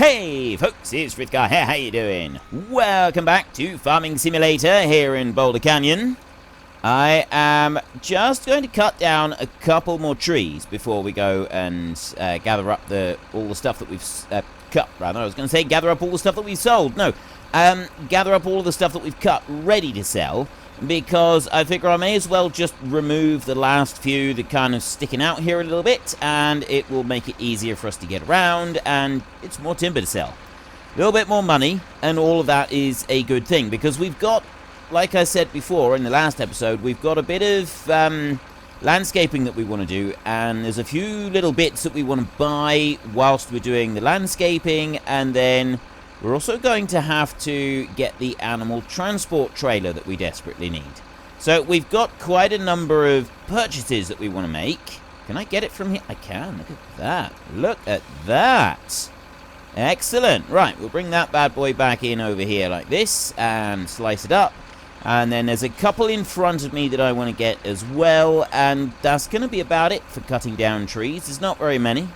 Hey folks, it's Frithgar here, how you doing? Welcome back to Farming Simulator here in Boulder Canyon. I am just going to cut down a couple more trees before we go and gather up all the stuff that we've cut, rather. I was going to say gather up all the stuff that we've sold. No, gather up all of the stuff that we've cut ready to sell, because I figure I may as well just remove the last few that kind of sticking out here a little bit, and it will make it easier for us to get around, and it's more timber to sell. A little bit more money, and all of that is a good thing, because we've got, like I said before in the last episode, we've got a bit of landscaping that we want to do, and there's a few little bits that we want to buy whilst we're doing the landscaping, and then we're also going to have to get the animal transport trailer that we desperately need. So we've got quite a number of purchases that we want to make. Can I get it from here? I can. Look at that. Look at that. Excellent. Right, we'll bring that bad boy back in over here like this and slice it up. And then there's a couple in front of me that I want to get as well. And that's going to be about it for cutting down trees. There's not very many.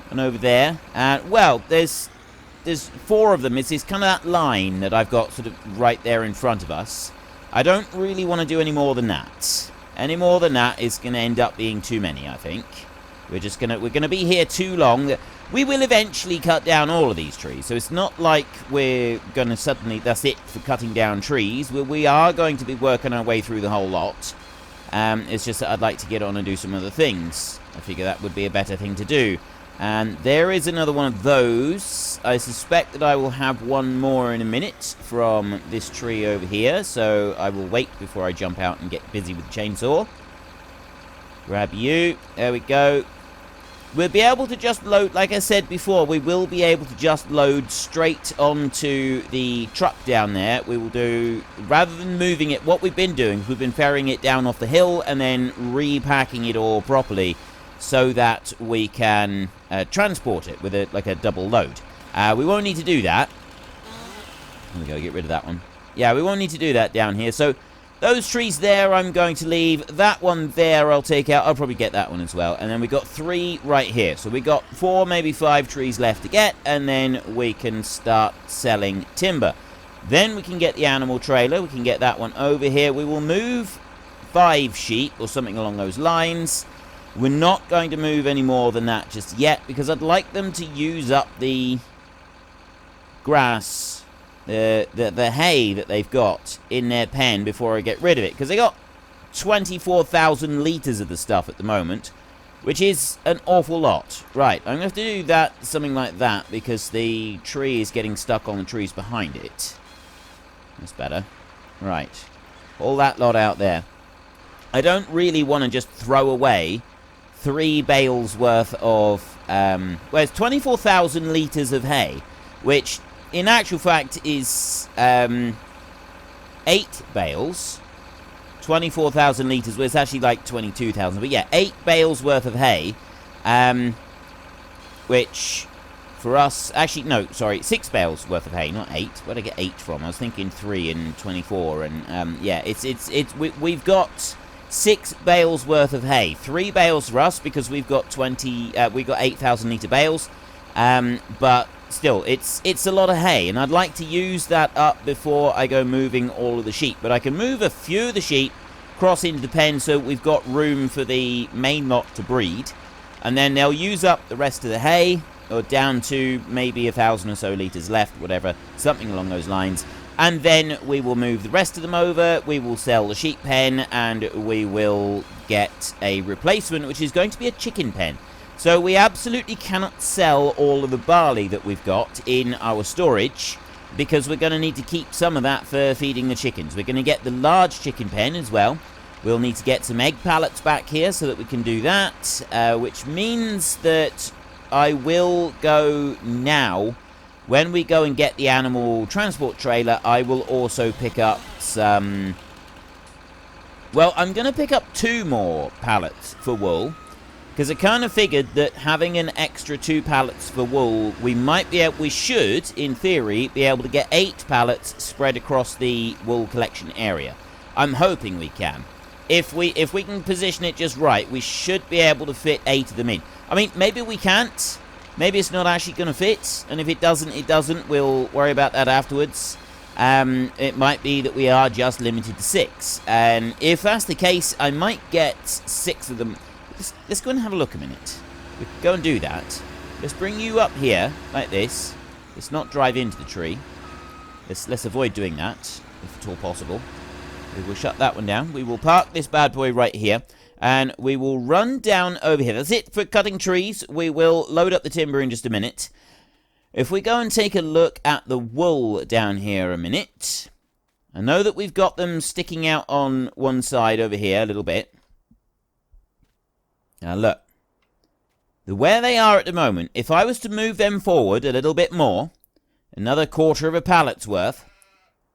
And over there. And, well, there's 4 of them. It's kind of that line that I've got sort of right there in front of us. I don't really want to do any more than that. Any more than that is going to end up being too many, I think. We're going to be here too long. We will eventually cut down all of these trees. So it's not like we're going to suddenly, that's it for cutting down trees. We are going to be working our way through the whole lot. It's just that I'd like to get on and do some other things. I figure that would be a better thing to do. And there is another one of those. I suspect that I will have one more in a minute from this tree over here. So I will wait before I jump out and get busy with the chainsaw. Grab you. There we go. We'll be able to just load, like I said before, we will be able to just load straight onto the truck down there. We will do, rather than moving it, what we've been doing, we've been ferrying it down off the hill and then repacking it all properly, so that we can transport it with like a double load. We won't need to do that. There we go, get rid of that one. Yeah, we won't need to do that down here. So those trees there I'm going to leave. That one there I'll take out. I'll probably get that one as well. And then we got 3 right here. So we got 4, maybe 5 trees left to get. And then we can start selling timber. Then we can get the animal trailer. We can get that one over here. We will move 5 sheep or something along those lines. We're not going to move any more than that just yet, because I'd like them to use up the grass, the hay that they've got in their pen before I get rid of it. Because they got 24,000 litres of the stuff at the moment, which is an awful lot. Right, I'm going to have to do that, something like that, because the tree is getting stuck on the trees behind it. That's better. Right, all that lot out there. I don't really want to just throw away 3 bales worth of, well, it's 24,000 litres of hay, which in actual fact is 8 bales. 24,000 litres, well, it's actually like 22,000, but yeah, 8 bales worth of hay, which for us, actually, no, sorry, 6 bales worth of hay, not 8. Where'd I get 8 from? I was thinking 3 and 24, and yeah, we've got 6 bales worth of hay. 3 bales for us because we've got 8,000 litre bales. But still, it's a lot of hay, and I'd like to use that up before I go moving all of the sheep. But I can move a few of the sheep cross into the pen so we've got room for the main lot to breed, and then they'll use up the rest of the hay, or down to maybe 1,000 or so litres left, whatever, something along those lines. And then we will move the rest of them over, we will sell the sheep pen, and we will get a replacement, which is going to be a chicken pen. So we absolutely cannot sell all of the barley that we've got in our storage, because we're going to need to keep some of that for feeding the chickens. We're going to get the large chicken pen as well. We'll need to get some egg pallets back here so that we can do that, which means that I will go now. When we go and get the animal transport trailer, I will also pick up some... Well, I'm going to pick up 2 more pallets for wool, because I kind of figured that having an extra 2 pallets for wool, we should, in theory, be able to get 8 pallets spread across the wool collection area. I'm hoping we can. If we can position it just right, we should be able to fit 8 of them in. I mean, maybe we can't. Maybe it's not actually going to fit, and if it doesn't, it doesn't. We'll worry about that afterwards. It might be that we are just limited to 6. And if that's the case, I might get 6 of them. Let's go and have a look a minute. We can go and do that. Let's bring you up here, like this. Let's not drive into the tree. Let's avoid doing that, if at all possible. We will shut that one down. We will park this bad boy right here. And we will run down over here. That's it for cutting trees. We will load up the timber in just a minute. If we go and take a look at the wool down here a minute. I know that we've got them sticking out on one side over here a little bit. Now look. Where they are at the moment, if I was to move them forward a little bit more, another quarter of a pallet's worth,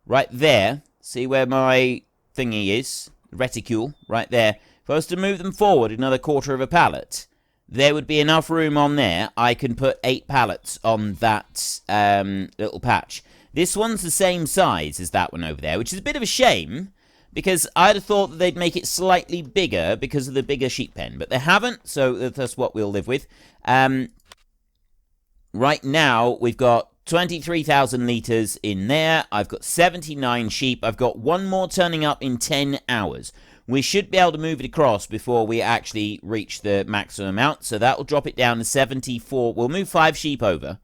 right there, see where my thingy is, reticule, right there. If I was to move them forward another quarter of a pallet, there would be enough room on there. I can put 8 pallets on that little patch. This one's the same size as that one over there, which is a bit of a shame, because I'd have thought that they'd make it slightly bigger because of the bigger sheep pen. But they haven't, so that's what we'll live with. Right now, we've got 23,000 litres in there. I've got 79 sheep. I've got one more turning up in 10 hours. We should be able to move it across before we actually reach the maximum amount. So that will drop it down to 74. We'll move 5 sheep over.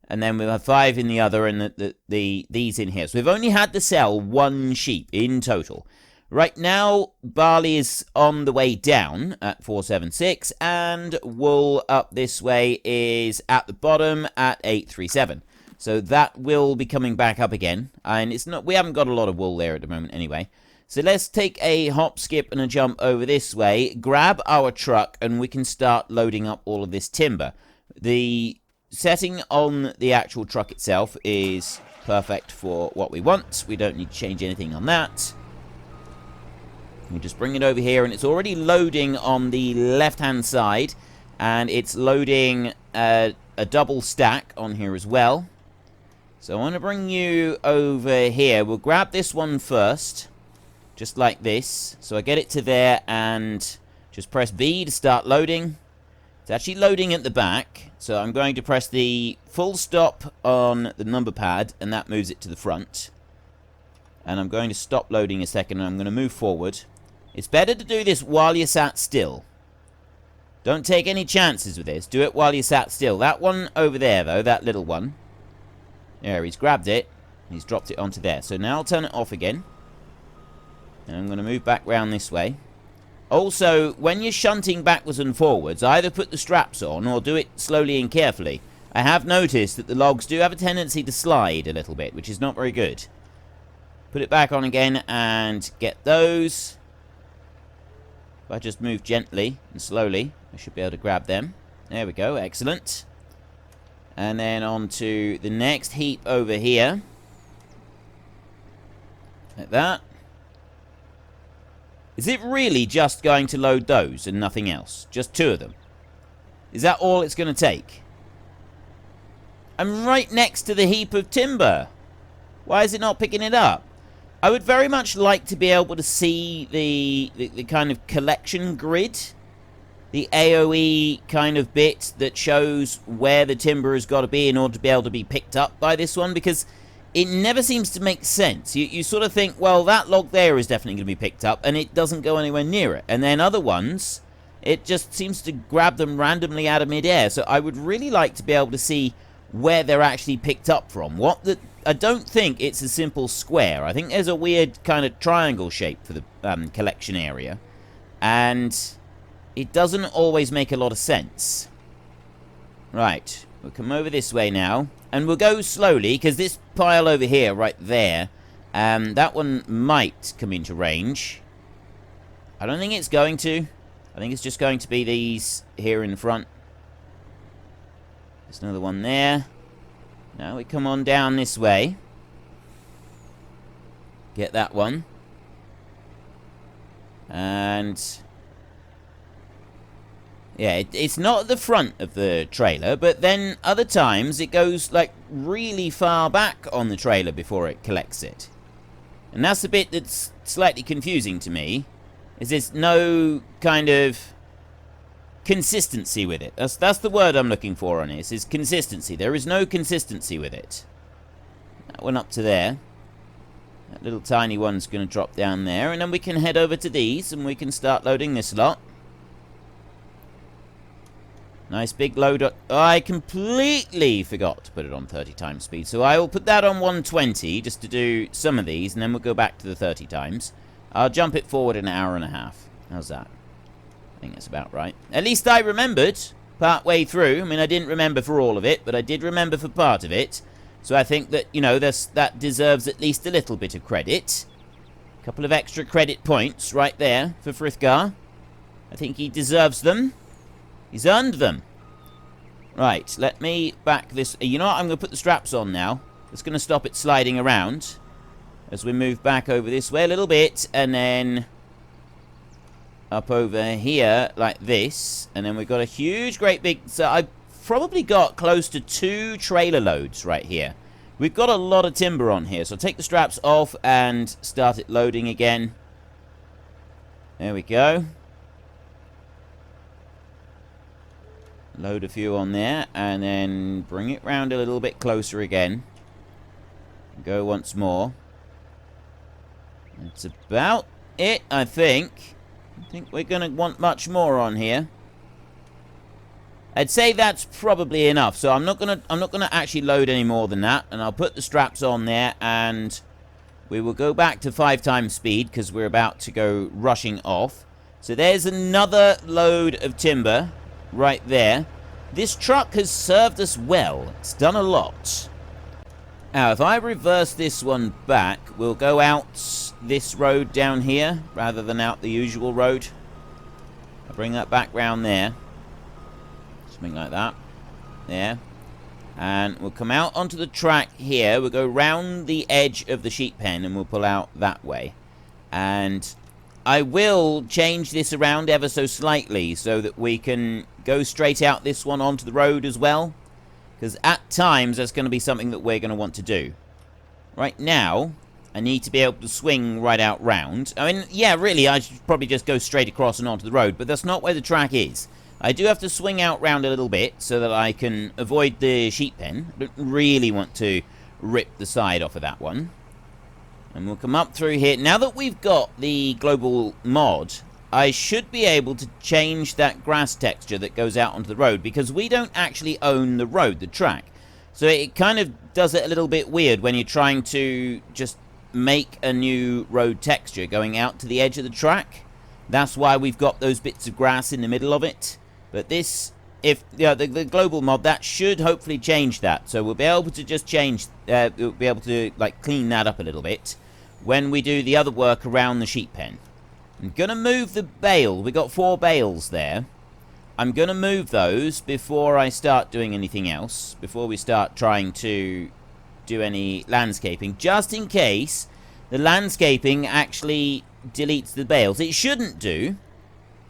And then we'll have 5 in the other and these in here. So we've only had to sell 1 sheep in total. Right now, barley is on the way down at 476. And wool up this way is at the bottom at 837. So that will be coming back up again. And it's not, we haven't got a lot of wool there at the moment anyway. So let's take a hop, skip, and a jump over this way, grab our truck, and we can start loading up all of this timber. The setting on the actual truck itself is perfect for what we want. We don't need to change anything on that. We just bring it over here, and it's already loading on the left-hand side, and it's loading a double stack on here as well. So I want to bring you over here. We'll grab this one first. Just like this. So I get it to there and just press B to start loading. It's actually loading at the back. So I'm going to press the full stop on the number pad and that moves it to the front. And I'm going to stop loading a second and I'm going to move forward. It's better to do this while you're sat still. Don't take any chances with this. Do it while you're sat still. That one over there though, that little one. There, he's grabbed it. He's dropped it onto there. So now I'll turn it off again. And I'm going to move back round this way. Also, when you're shunting backwards and forwards, either put the straps on or do it slowly and carefully. I have noticed that the logs do have a tendency to slide a little bit, which is not very good. Put it back on again and get those. If I just move gently and slowly, I should be able to grab them. There we go, excellent. And then on to the next heap over here. Like that. Is it really just going to load those and nothing else? Just 2 of them? Is that all it's going to take? I'm right next to the heap of timber. Why is it not picking it up? I would very much like to be able to see the kind of collection grid. The AOE kind of bit that shows where the timber has got to be in order to be able to be picked up by this one. Because it never seems to make sense. You sort of think, well, that log there is definitely going to be picked up, and it doesn't go anywhere near it. And then other ones, it just seems to grab them randomly out of midair. So I would really like to be able to see where they're actually picked up from. I don't think it's a simple square. I think there's a weird kind of triangle shape for the collection area. And it doesn't always make a lot of sense. Right, we'll come over this way now. And we'll go slowly, because this pile over here, right there, that one might come into range. I don't think it's going to. I think it's just going to be these here in the front. There's another one there. Now we come on down this way. Get that one. And yeah, it's not at the front of the trailer, but then other times it goes like really far back on the trailer before it collects it. And that's the bit that's slightly confusing to me, is there's no kind of consistency with it. That's the word I'm looking for on this, is consistency. There is no consistency with it. That one up to there. That little tiny one's going to drop down there, and then we can head over to these, and we can start loading this lot. Nice big load. I completely forgot to put it on 30 times speed, so I will put that on 120 just to do some of these, and then we'll go back to the 30 times. I'll jump it forward an hour and a half. How's that? I think that's about right. At least I remembered part way through. I mean, I didn't remember for all of it, but I did remember for part of it. So I think that, you know, that deserves at least a little bit of credit. A couple of extra credit points right there for Frithgar. I think he deserves them. He's earned them. Right, let me back this. You know what? I'm going to put the straps on now. It's going to stop it sliding around as we move back over this way a little bit, and then up over here like this, and then we've got a huge, great big. So I've probably got close to 2 trailer loads right here. We've got a lot of timber on here, so take the straps off and start it loading again. There we go. Load a few on there, and then bring it round a little bit closer again. Go once more. That's about it, I think. I think we're going to want much more on here. I'd say that's probably enough. So I'm not gonna actually load any more than that, and I'll put the straps on there, and we will go back to 5 times speed because we're about to go rushing off. So there's another load of timber right there. This truck has served us well. It's done a lot. Now, if I reverse this one back, we'll go out this road down here rather than out the usual road. I'll bring that back round there. Something like that. There. And we'll come out onto the track here. We'll go round the edge of the sheep pen and we'll pull out that way. And I will change this around ever so slightly so that we can go straight out this one onto the road as well. Because at times that's going to be something that we're going to want to do. Right now, I need to be able to swing right out round. I mean, yeah, really, I should probably just go straight across and onto the road, but that's not where the track is. I do have to swing out round a little bit so that I can avoid the sheep pen. I don't really want to rip the side off of that one. And we'll come up through here. Now that we've got the global mod, I should be able to change that grass texture that goes out onto the road, because we don't actually own the road, the track. So it kind of does it a little bit weird when you're trying to just make a new road texture going out to the edge of the track. That's why we've got those bits of grass in the middle of it. But this, if the global mod, that should hopefully change that. So we'll be able to just change, we'll be able to like clean that up a little bit when we do the other work around the sheep pen. I'm going to move the bale. We got 4 bales there. I'm going to move those before I start doing anything else, before we start trying to do any landscaping, just in case the landscaping actually deletes the bales. It shouldn't do.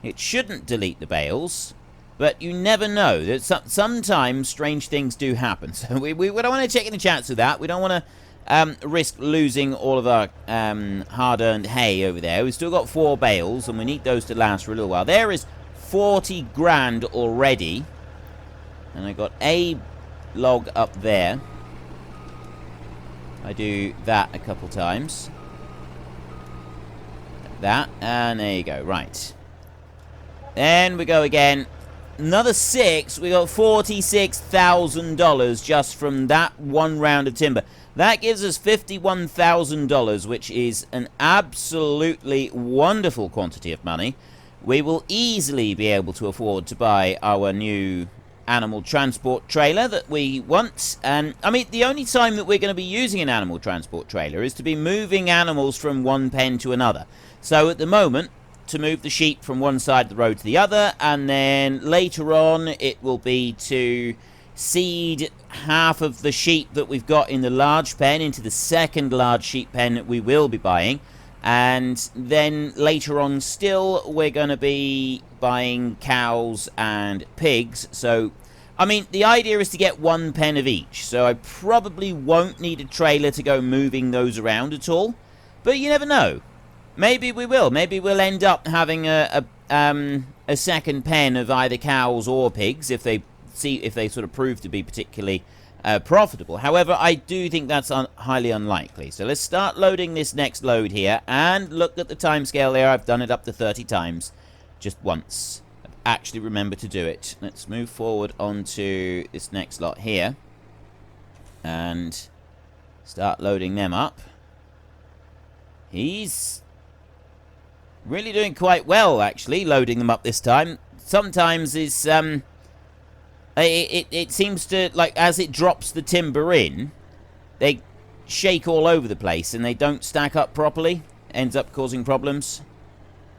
It shouldn't delete the bales, but you never know. That sometimes strange things do happen. So we don't want to take any chance of that. We don't want to risk losing all of our hard-earned hay over there. We've still got 4 bales, and we need those to last for a little while. There is 40 grand already, and I got a log up there. I do that a couple times. Like that, and there you go. Right. Then we go again. Another 6. We got $46,000 just from that one round of timber. That gives us $51,000, which is an absolutely wonderful quantity of money. We will easily be able to afford to buy our new animal transport trailer that we want. And I mean, the only time that we're going to be using an animal transport trailer is to be moving animals from one pen to another. So at the moment, to move the sheep from one side of the road to the other, and then later on it will be to seed half of the sheep that we've got in the large pen into the second large sheep pen that we will be buying. And then later on still, we're going to be buying cows and pigs. So, I mean, the idea is to get 1 pen of each. So I probably won't need a trailer to go moving those around at all. But you never know. Maybe we will. Maybe we'll end up having a second pen of either cows or pigs if they sort of prove to be particularly profitable. However, I do think that's highly unlikely. So let's start loading this next load here, and look at the timescale there. I've done it up to 30 times just once. I've actually remembered to do it. Let's move forward onto this next lot here and start loading them up. He's really doing quite well, actually, loading them up this time. Sometimes it's it seems to, like, as it drops the timber in, they shake all over the place and they don't stack up properly. Ends up causing problems.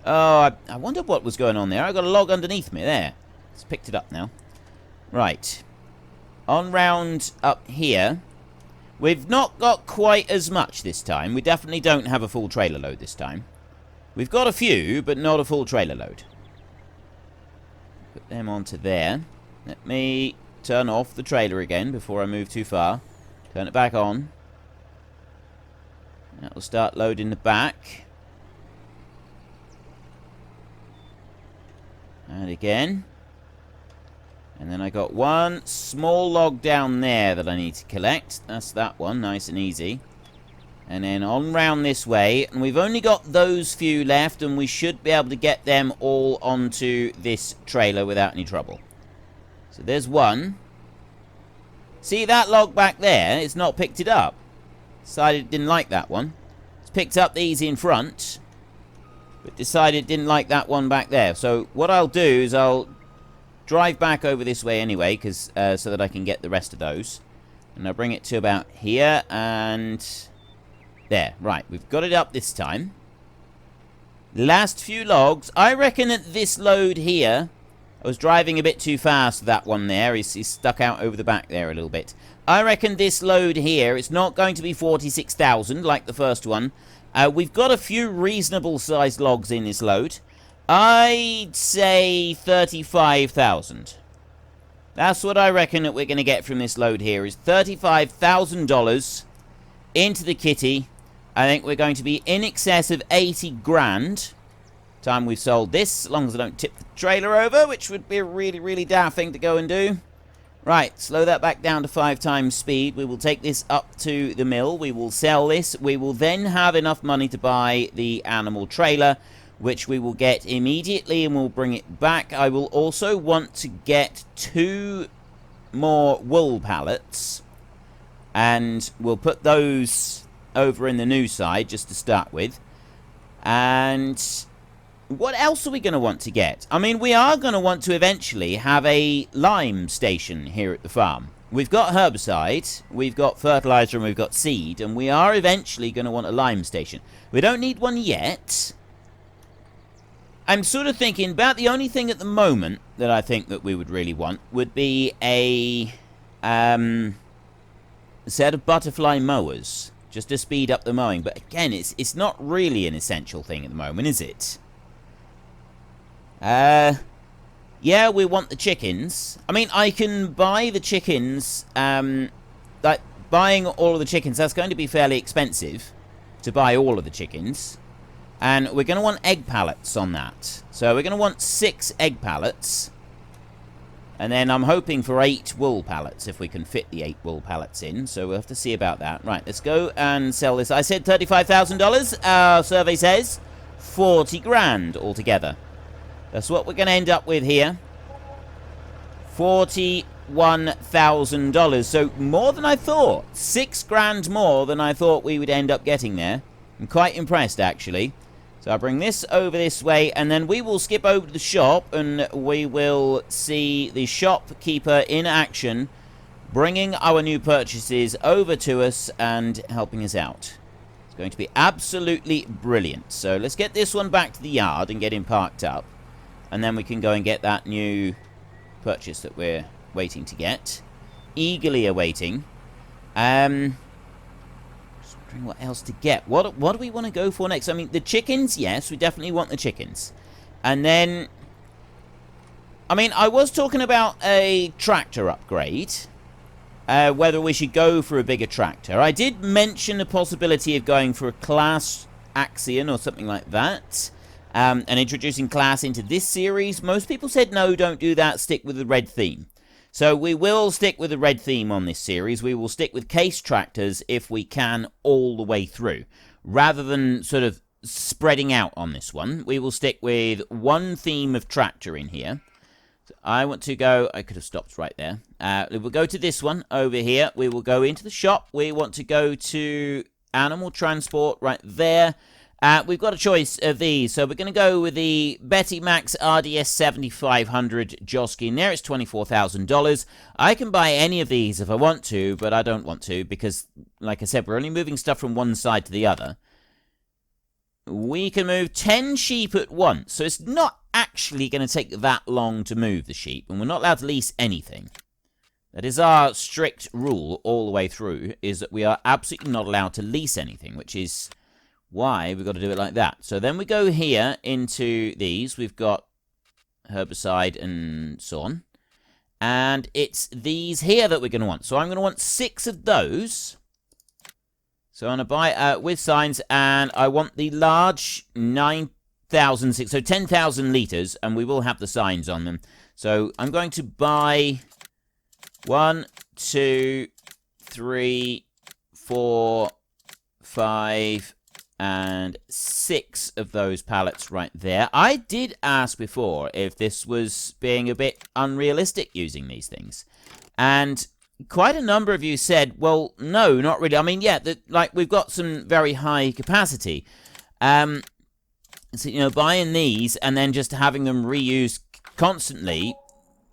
Oh, I wonder what was going on there. I got a log underneath me there. It's picked it up now. Right. On round up here. We've not got quite as much this time. We definitely don't have a full trailer load this time. We've got a few, but not a full trailer load. Put them onto there. Let me turn off the trailer again before I move too far. Turn it back on. That will start loading the back. And again. And then I got one small log down there that I need to collect. That's that one, nice and easy. And then on round this way. And we've only got those few left, and we should be able to get them all onto this trailer without any trouble. So there's one. See that log back there? It's not picked it up. Decided it didn't like that one. It's picked up these in front, but decided it didn't like that one back there. So what I'll do is I'll drive back over this way anyway, so that I can get the rest of those. And I'll bring it to about here, and there. Right, we've got it up this time. Last few logs. I reckon at this load here, I was driving a bit too fast, that one there. He's stuck out over the back there a little bit. I reckon this load here, it's not going to be 46,000 like the first one. We've got a few reasonable sized logs in this load. I'd say 35,000. That's what I reckon that we're going to get from this load here, is $35,000 into the kitty. I think we're going to be in excess of 80 grand. Time we've sold this, as long as I don't tip the trailer over, which would be a really, really daft thing to go and do. Right, slow that back down to 5 times speed. We will take this up to the mill. We will sell this. We will then have enough money to buy the animal trailer, which we will get immediately, and we'll bring it back. I will also want to get 2 more wool pallets, and we'll put those over in the new side just to start with. And what else are we going to want to get? I mean, we are going to want to eventually have a lime station here at the farm. We've got herbicide, we've got fertilizer, and we've got seed, and we are eventually going to want a lime station. We don't need one yet. I'm sort of thinking about the only thing at the moment that I think that we would really want would be a set of butterfly mowers, just to speed up the mowing. But again, it's not really an essential thing at the moment, is it? Yeah, we want the chickens. I mean, I can buy the chickens, like, buying all of the chickens, that's going to be fairly expensive to buy all of the chickens. And we're going to want egg pallets on that. So we're going to want 6 egg pallets. And then I'm hoping for 8 wool pallets, if we can fit the 8 wool pallets in. So we'll have to see about that. Right, let's go and sell this. I said $35,000. Our survey says 40 grand altogether. That's what we're going to end up with here. $41,000. So more than I thought. 6 grand more than I thought we would end up getting there. I'm quite impressed, actually. So I'll bring this over this way, and then we will skip over to the shop, and we will see the shopkeeper in action, bringing our new purchases over to us and helping us out. It's going to be absolutely brilliant. So let's get this one back to the yard and get him parked up. And then we can go and get that new purchase that we're waiting to get. Eagerly awaiting. Just wondering what else to get. What do we want to go for next? I mean, the chickens, yes, we definitely want the chickens. And then, I mean, I was talking about a tractor upgrade. Whether we should go for a bigger tractor. I did mention the possibility of going for a Class Axion or something like that. And introducing class into this series. Most people said, no, don't do that, stick with the red theme. So we will stick with the red theme on this series. We will stick with case tractors if we can all the way through. Rather than sort of spreading out on this one, we will stick with one theme of tractor in here. So I want to go, I could have stopped right there. We will go to this one over here. We will go into the shop. We want to go to animal transport right there. We've got a choice of these. So we're going to go with the Betty Max RDS 7500 Joskin there. It's $24,000. I can buy any of these if I want to, but I don't want to because, like I said, we're only moving stuff from one side to the other. We can move 10 sheep at once, so it's not actually going to take that long to move the sheep, and we're not allowed to lease anything. That is our strict rule all the way through, is that we are absolutely not allowed to lease anything, which is why we've got to do it like that. So then we go here into these. We've got herbicide and so on, and it's these here that we're going to want. So I'm going to want 6 of those. So I'm going to buy with signs, and I want the large 9,006, so 10,000 litres, and we will have the signs on them. So I'm going to buy 1, 2, 3, 4, 5, and 6 of those pallets right there. I did ask before if this was being a bit unrealistic using these things, and quite a number of you said, well, no, not really. I mean, yeah, like we've got some very high capacity. So, you know, buying these and then just having them reused constantly,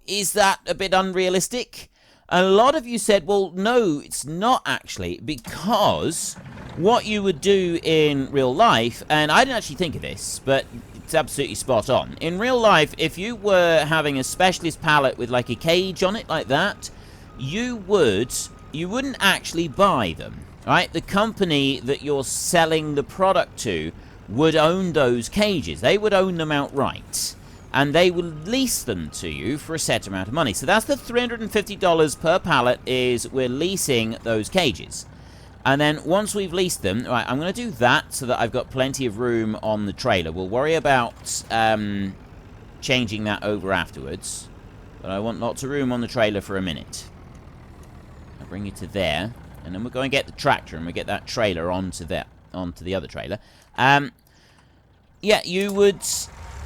is that a bit unrealistic? A lot of you said, well, no, it's not actually, because what you would do in real life, and I didn't actually think of this, but it's absolutely spot on. In real life, if you were having a specialist pallet with like a cage on it like that, you wouldn't actually buy them, right? The company that you're selling the product to would own those cages. They would own them outright, and they would lease them to you for a set amount of money. So that's the $350 per pallet is we're leasing those cages. And then once we've leased them, right, I'm going to do that so that I've got plenty of room on the trailer. We'll worry about changing that over afterwards, but I want lots of room on the trailer for a minute. Bring you to there, and then we'll go and get the tractor, and we get that trailer onto the other trailer. Yeah, you would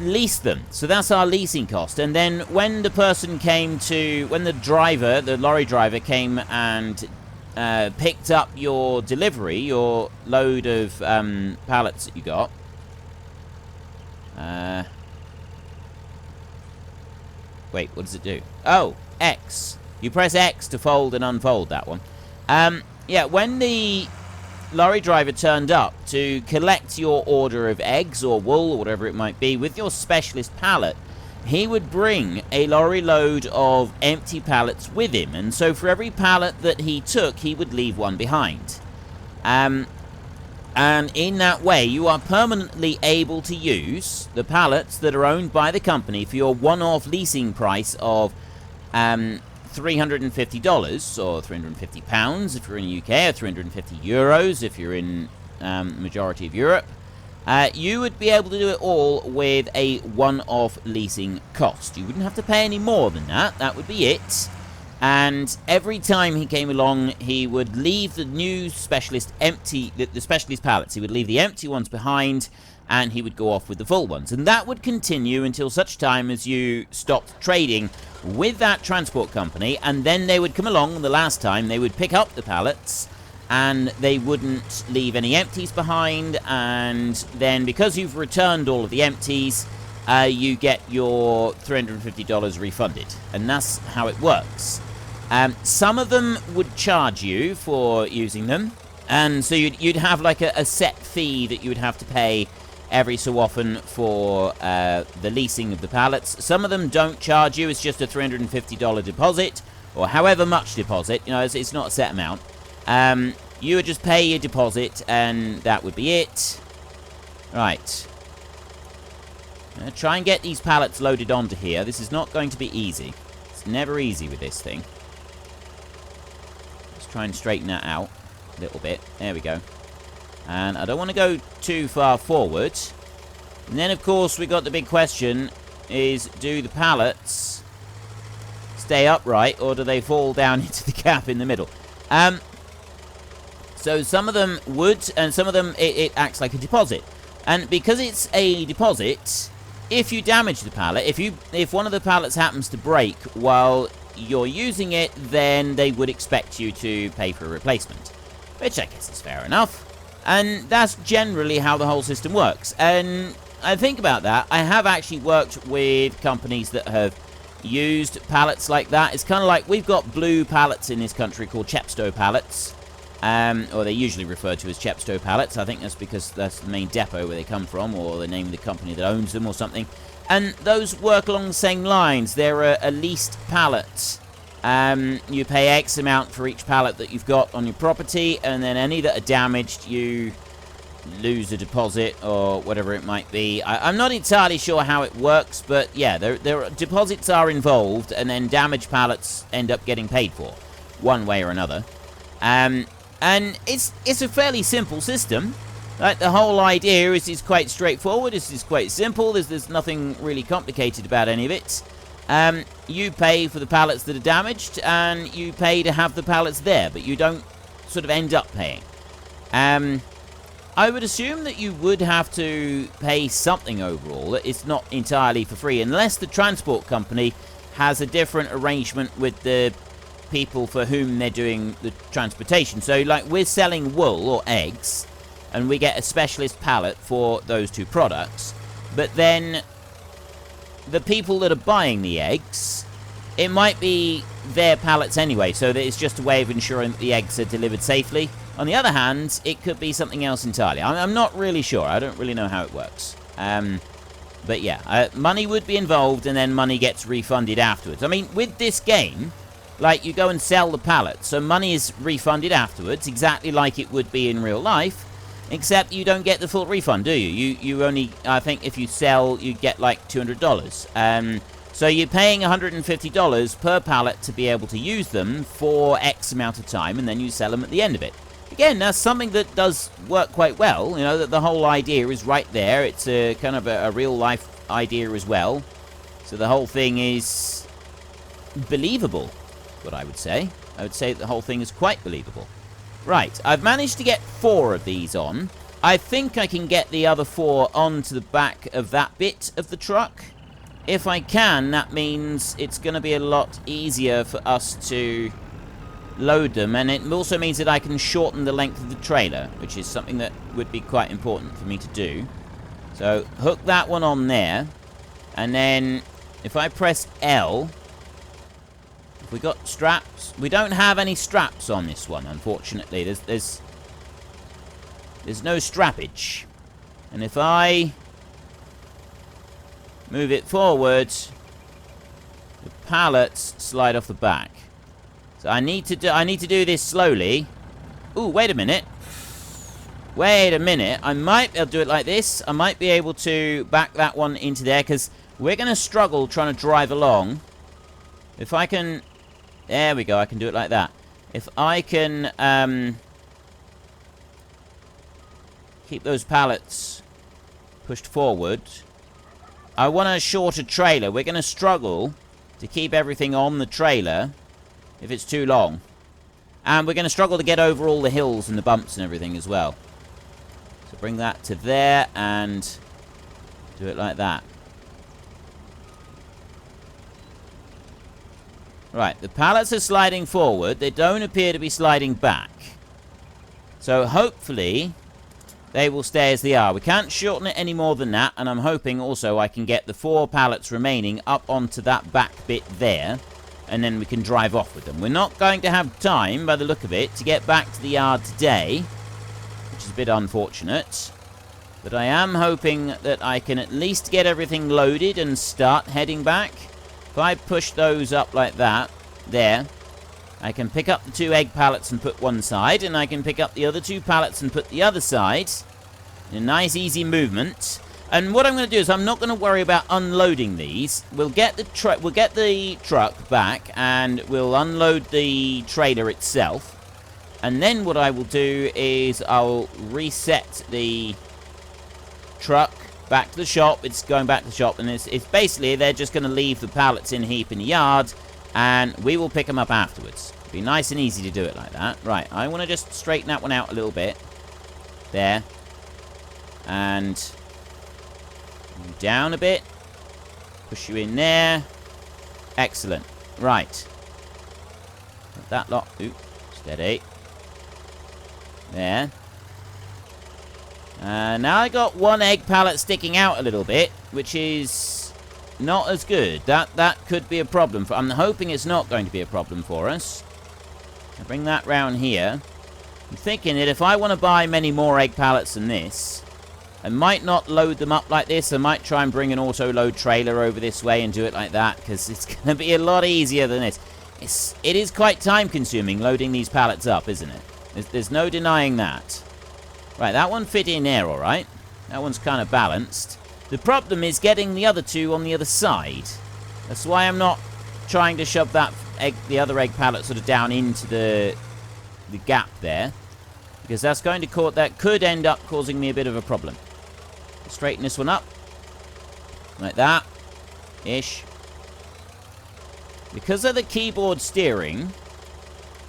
lease them, so that's our leasing cost. And then when the person came to, when the driver, the lorry driver came and picked up your delivery, your load of pallets that you got. Wait, what does it do? Oh, X. You press X to fold and unfold that one. Yeah, when the lorry driver turned up to collect your order of eggs or wool or whatever it might be with your specialist pallet, he would bring a lorry load of empty pallets with him. And so for every pallet that he took, he would leave one behind. And in that way, you are permanently able to use the pallets that are owned by the company for your one-off leasing price of $350 or £350 if you're in the UK, or 350 euros if you're in the majority of Europe. You would be able to do it all with a one-off leasing cost. You wouldn't have to pay any more than that. That would be it. And every time he came along, he would leave the new specialist empty, the specialist pallets. He would leave the empty ones behind, and he would go off with the full ones. And that would continue until such time as you stopped trading with that transport company, and then they would come along the last time, they would pick up the pallets, and they wouldn't leave any empties behind, and then because you've returned all of the empties, you get your $350 refunded. And that's how it works. Some of them would charge you for using them, and so you'd have like a set fee that you would have to pay every so often for the leasing of the pallets. Some of them don't charge you. It's just a $350 deposit, or however much deposit. You know, it's not a set amount. You would just pay your deposit, and that would be it. Right. Try and get these pallets loaded onto here. This is not going to be easy. It's never easy with this thing. Let's try and straighten that out a little bit. There we go. And I don't want to go too far forward. And then, of course, we got the big question is, do the pallets stay upright or do they fall down into the gap in the middle? So some of them would, and some of them it acts like a deposit. And because it's a deposit, if you damage the pallet, if one of the pallets happens to break while you're using it, then they would expect you to pay for a replacement, which I guess is fair enough. And that's generally how the whole system works. And I think about that, I have actually worked with companies that have used pallets like that. It's kind of like, we've got blue pallets in this country called Chepstow pallets, or they're usually referred to as Chepstow pallets. I think that's because that's the main depot where they come from, or the name of the company that owns them or something. And those work along the same lines. They're a leased pallet. You pay X amount for each pallet that you've got on your property, and then any that are damaged, you lose a deposit or whatever it might be. I'm not entirely sure how it works, but yeah, there deposits are involved, and then damaged pallets end up getting paid for, one way or another. And it's a fairly simple system. Like, the whole idea is quite straightforward. It's quite simple. There's nothing really complicated about any of it. You pay for the pallets that are damaged, and you pay to have the pallets there, but you don't sort of end up paying. I would assume that you would have to pay something overall. It's not entirely for free, unless the transport company has a different arrangement with the people for whom they're doing the transportation. So, like, we're selling wool or eggs, and we get a specialist pallet for those two products. But then the people that are buying the eggs, it might be their pallets anyway, so that it's just a way of ensuring that the eggs are delivered safely. On the other hand, it could be something else entirely. I'm not really sure. I don't really know how it works. But yeah, money would be involved, and then money gets refunded afterwards. I mean, with this game, like, you go and sell the pallet, so money is refunded afterwards, exactly like it would be in real life, except you don't get the full refund, do you? You only, I think if you sell, you get like $200. So you're paying $150 per pallet to be able to use them for X amount of time, and then you sell them at the end of it. Again, that's something that does work quite well. You know, that the whole idea is right there. It's a kind of a real-life idea as well. So the whole thing is believable, what I would say. I would say the whole thing is quite believable. Right, I've managed to get 4 of these on. I think I can get the other 4 onto the back of that bit of the truck. If I can, that means it's going to be a lot easier for us to load them, and it also means that I can shorten the length of the trailer, which is something that would be quite important for me to do. So, hook that one on there, and then if I press L, if we got straps, we don't have any straps on this one, unfortunately. There's no strappage, and if I move it forward, the pallets slide off the back. So I need to do this slowly. Ooh, wait a minute. Wait a minute. I might be able to do it like this. I might be able to back that one into there, because we're going to struggle trying to drive along. If I can... There we go. I can do it like that. If I can keep those pallets pushed forward. I want a shorter trailer. We're going to struggle to keep everything on the trailer if it's too long. And we're going to struggle to get over all the hills and the bumps and everything as well. So bring that to there and do it like that. Right, the pallets are sliding forward. They don't appear to be sliding back. So hopefully they will stay as they are. We can't shorten it any more than that, and I'm hoping also I can get the 4 pallets remaining up onto that back bit there, and then we can drive off with them. We're not going to have time, by the look of it, to get back to the yard today, which is a bit unfortunate. But I am hoping that I can at least get everything loaded and start heading back. If I push those up like that, there, I can pick up the 2 egg pallets and put one side, and I can pick up the other 2 pallets and put the other side. In a nice, easy movement. And what I'm going to do is I'm not going to worry about unloading these. We'll get the truck back, and we'll unload the trailer itself. And then what I will do is I'll reset the truck back to the shop. It's going back to the shop, and it's basically they're just going to leave the pallets in a heap in the yard, and we will pick them up afterwards. It'll be nice and easy to do it like that. Right, I want to just straighten that one out a little bit. There. And down a bit. Push you in there. Excellent. Right. Put that lot. Ooh, steady. There. Now I got one egg pallet sticking out a little bit, which is not as good. That could be a problem. I'm hoping it's not going to be a problem for us. I bring that round here. I'm thinking that if I want to buy many more egg pallets than this, I might not load them up like this. I might try and bring an auto-load trailer over this way and do it like that, because it's going to be a lot easier than this. It is quite time-consuming loading these pallets up, isn't it? There's no denying that. Right, that one fit in there, all right. That one's kind of balanced. The problem is getting the other two on the other side. That's why I'm not trying to shove the other egg pallet sort of down into the gap there, because that could end up causing me a bit of a problem. Straighten this one up like that ish. Because of the keyboard steering,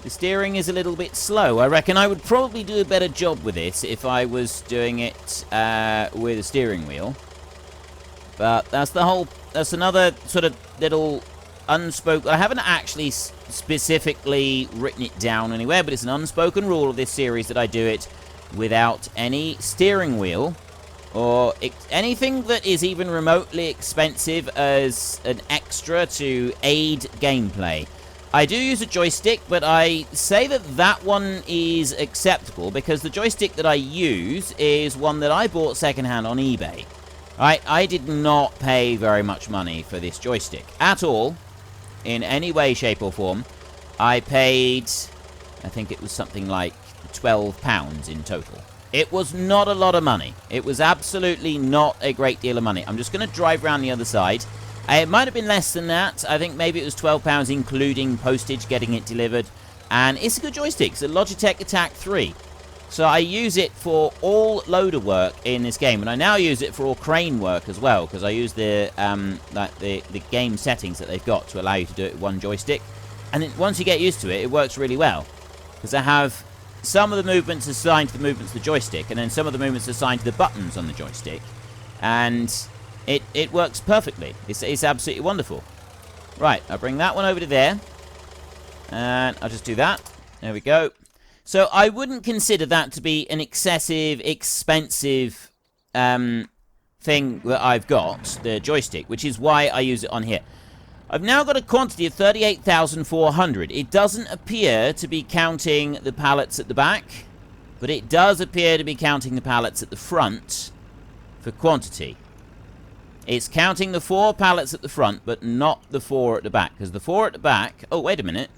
the steering is a little bit slow. I reckon I would probably do a better job with this if I was doing it with a steering wheel. But that's another sort of little unspoken... I haven't actually specifically written it down anywhere, but it's an unspoken rule of this series that I do it without any steering wheel or anything that is even remotely expensive as an extra to aid gameplay. I do use a joystick, but I say that one is acceptable because the joystick that I use is one that I bought secondhand on eBay. I did not pay very much money for this joystick at all, in any way, shape or form. I paid, I think it was something like £12 in total. It was not a lot of money. It was absolutely not a great deal of money. I'm just going to drive around the other side. It might have been less than that. I think maybe it was £12, including postage, getting it delivered. And it's a good joystick. It's a Logitech Attack 3. So I use it for all loader work in this game. And I now use it for all crane work as well, because I use the game settings that they've got to allow you to do it with one joystick. And then once you get used to it, it works really well. Because I have some of the movements assigned to the movements of the joystick, and then some of the movements assigned to the buttons on the joystick. And it works perfectly. It's absolutely wonderful. Right, I'll bring that one over to there. And I'll just do that. There we go. So I wouldn't consider that to be an excessive, expensive thing that I've got, the joystick, which is why I use it on here. I've now got a quantity of 38,400. It doesn't appear to be counting the pallets at the back, but it does appear to be counting the pallets at the front for quantity. It's counting the 4 pallets at the front, but not the 4 at the back, because the 4 at the back... Oh, wait a minute.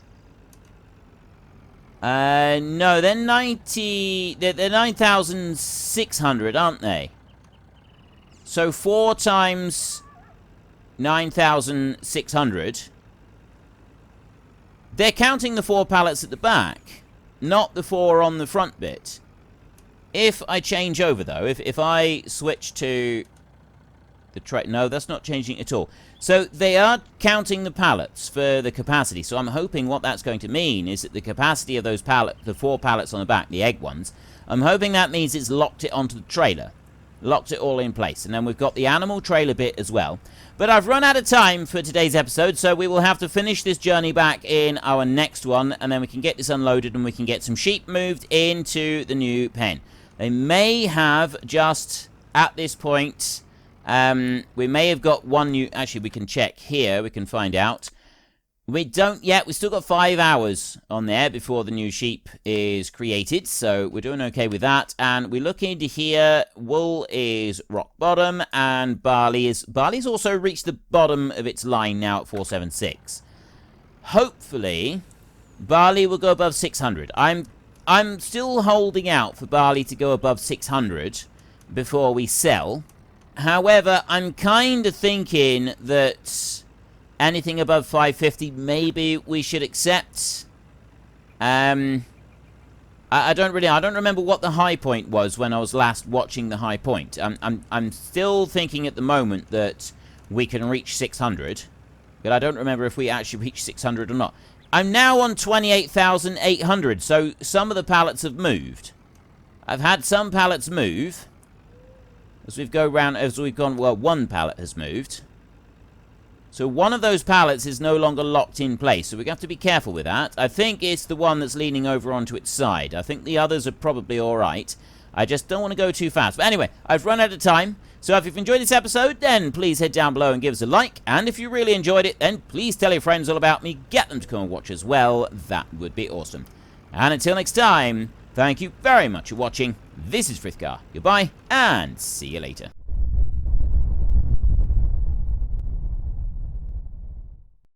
No, they're 9,600, aren't they? So 4 times 9,600. They're counting the 4 pallets at the back, not the 4 on the front bit. If I change over, though, if I switch to the tray... No, that's not changing at all. So they are counting the pallets for the capacity. So I'm hoping what that's going to mean is that the capacity of those pallets, the 4 pallets on the back, the egg ones, I'm hoping that means it's locked it onto the trailer. Locked it all in place. And then we've got the animal trailer bit as well. But I've run out of time for today's episode, so we will have to finish this journey back in our next one, and then we can get this unloaded and we can get some sheep moved into the new pen. They may have just, at this point... we may have got one new... Actually, we can check here. We can find out. We don't yet. We've still got 5 hours on there before the new sheep is created. So we're doing okay with that. And we look into here. Wool is rock bottom. And barley's also reached the bottom of its line now at 476. Hopefully, barley will go above 600. I'm still holding out for barley to go above 600 before we sell. However, I'm kind of thinking that anything above 550 maybe we should accept. I don't remember what the high point was when I was last watching the high point. I'm still thinking at the moment that we can reach 600, but I don't remember if we actually reached 600 or not. I'm now on 28,800, so some of the pallets have moved. I've had some pallets move. As we've gone, well, one pallet has moved. So one of those pallets is no longer locked in place, so we have to be careful with that. I think it's the one that's leaning over onto its side. I think the others are probably alright. I just don't want to go too fast. But anyway, I've run out of time. So if you've enjoyed this episode, then please head down below and give us a like. And if you really enjoyed it, then please tell your friends all about me. Get them to come and watch as well. That would be awesome. And until next time, thank you very much for watching. This is Frithgar. Goodbye, and see you later.